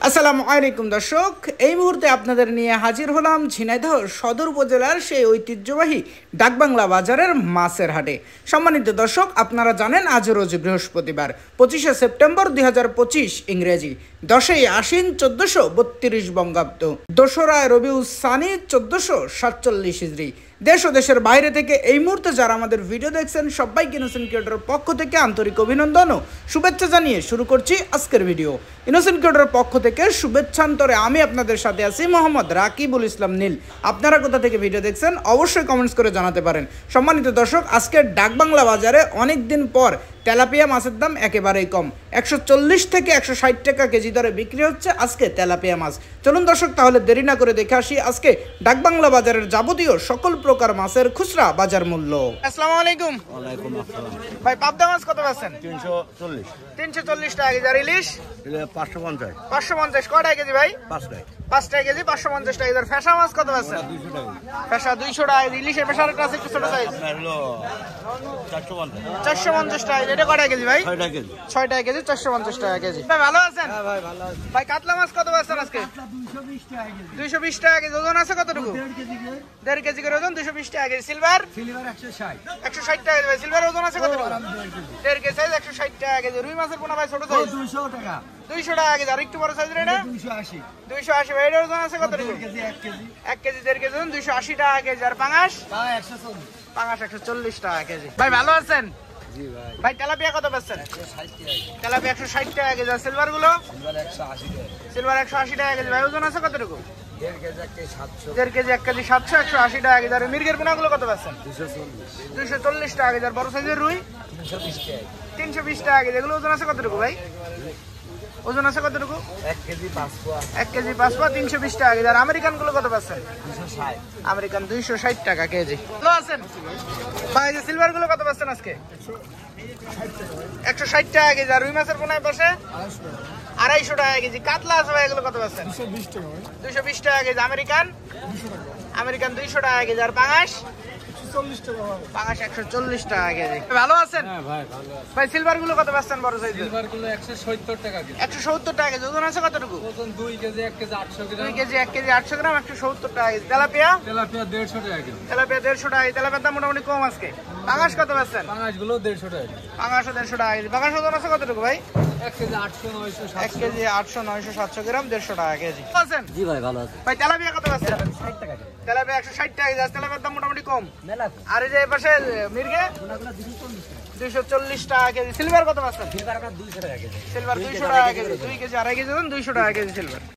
আসসালামু আলাইকুম দর্শক, এই মুহূর্তে আপনাদের নিয়ে হাজির হলাম ঝিনাইদহ সদর উপজেলার সেই ঐতিহ্যবাহী ডাকবাংলা বাজারের মাছের হাটে। সম্মানিত দর্শক, আপনারা জানেন আজ রোজ বৃহস্পতিবার 25শে সেপ্টেম্বর 2025 ইংরেজি, 10ই আশ্বিন 1432 বঙ্গাব্দ, 2রা রবিউল সানি 1447 হিজরি। দেশ ও দেশের বাইরে থেকে এই মুহূর্তে যারা আমাদের ভিডিও দেখছেন সবাইকে ইনোসেন্ট ক্রিয়েটরের পক্ষ থেকে আন্তরিক অভিনন্দন ও শুভেচ্ছা জানিয়ে শুরু করছি আজকের ভিডিও। ইনোসেন্ট ক্রিয়েটরের পক্ষ থেকে শুভেচ্ছান্তরে আমি আপনাদের সাথে আছি মোহাম্মদ রাকিবুল ইসলাম নীল। আপনারা কোথা থেকে ভিডিও দেখছেন অবশ্যই কমেন্টস করে জানাতে পারেন। সম্মানিত দর্শক, আজকে ডাকবাংলা বাজারে অনেক দিন পর তেলাপিয়া মাছের দাম একেবারেই কম, 140 থেকে 160 টাকা কেজি দরে বিক্রি হচ্ছে আজকে তেলাপিয়া মাছ। চলুন দর্শক, তাহলে দেরি না করে দেখে আসি আজকে ডাকবাংলা বাজারের যাবতীয় সকল প্রকার মাছের খুচরা বাজার মূল্য। আসসালামু আলাইকুম। ওয়ালাইকুম আসসালাম। ভাই, পাবদা মাছ কত পাচ্ছেন? 340 340 টাকা কেজি। আর ইলিশ 550 550 কয় টাকা কেজি ভাই? 5 টাকা 5 টাকা কেজি, 550 টাকা। আর ফেসা মাছ কত পাচ্ছেন? 200 টাকা। ফেসা 200 টাকা। ইলিশের ফেসার একটা আছে একটু ছোট সাইজ, আপনার হলো 450 450 টাকা। এটা কয় টাকা কেজি ভাই? 6 টাকা কেজি। 6 টাকা কেজি, 450 টাকা কেজি। ভাই ভালো আছেন? হ্যাঁ ভাই ভালো আছে। ভাই কাতলা মাছ কত পাচ্ছেন আজকে? 220 টাকা কেজি। ওজন আছে কতটুকু? 1.5 কেজি করে ওজন, 220 টাকা কেজি। সিলভার 160 টাকা কেজি। ভাই সিলভার ওজন আছে কতটুকু? 1.5 কেজি সাইজ, 160 টাকা কেজি। রুই মাছের পোনা ভাই ছোট সাইজ 200 টাকা কেজি। আর একটু বড় সাইজের এটা 280 ভাই। এটার ওজন আছে কতটুকু? 1 কেজি 1.5 কেজি ওজন, 280 টাকা কেজি। আর পাঙাশ 140 টাকা কেজি। ভাই ভালো আছেন? জি ভাই। ভাই তেলাপিয়া কত পাচ্ছেন? 160 টাকা। তেলাপিয়া 160 টাকা কেজি। আর সিলভার গুলো? সিলভার 180 টাকা। সিলভার 180 টাকা কেজি। ভাই ওজন আছে কতটুকু? 1.5 কেজি 1 কেজি 700। 1.5 কেজি 1 কেজি 700, 180 টাকা কেজি। আর মির্গের পোনা গুলো কত পাচ্ছেন? 240 240 টাকা কেজি। আর বড় সাইজের রুই 320 টাকা। 320 টাকা কেজি। এগুলো ওজন আছে কতটুকু ভাই? ওজন আছে কতটুকু? 1 কেজি 5 পোয়া। 1 কেজি 5 পা, 320 টাকা কেজি। আর আমেরিকান গুলো কত পাচ্ছেন? 260। আমেরিকান 260 টাকা কেজি। ভালো আছেন ভাই? যে সিলভার গুলো কত পাচ্ছেন আজকে? 160 টাকা কেজি। আর রুই মাছের পোনায় পাশে 250 টাকা কেজি। কাতলা আছে ভাই, এগুলো কত পাচ্ছেন? 220 টাকা কেজি। আমেরিকান 200 টাকা কেজি। আর পাঙাশ 140 টাকা কেজি। ভালো আছেন? হ্যাঁ ভাই ভালো আছে। ভাই সিলভার গুলো কত পাচ্ছেন বড় সাইজ? সিলভার গুলো 170 টাকা কেজি। 170 টাকা কেজি। ওজন আছে কতটুকু? ওজন 2 কেজি 1 কেজি 800 গ্রাম। 2 কেজি 1 কেজি 800 গ্রাম, 170 টাকা কেজি। তেলাপিয়া তেলাপিয়া 150 টাকা কেজি। তেলাপিয়া 150 টাকা কেজি। তেলাপিয়ার দাম মোটামুটি কম আজকে। পাঙাশ কত পাচ্ছেন? পাঙাশ গুলো 150 টাকা কেজি। পাঙাশও 150 টাকা কেজি। পাঙাশ ওজন আছে কতটুকু ভাই? 1 কেজি 800 900 1 700। কেজি 800 900 700 গ্রাম, 150 টাকা কেজি। আছেন জি ভাই ভালো আছে। ভাই তেলাপিয়া কত পাচ্ছেন? 60 টাকা কেজি। তেলাপিয়া 160 টাকা কেজি। তেলাপিয়ার দাম মোটামুটি কম। মেলা আর এই যে পাশে মির্গে গুলো 240 টাকা। 240 টাকা কেজি। সিলভার কত পাচ্ছেন? সিলভার আপনার 200 টাকা কেজি। সিলভার 200 টাকা কেজি। 2 কেজি 2.5 কেজি ওজন, 200 টাকা কেজি সিলভার।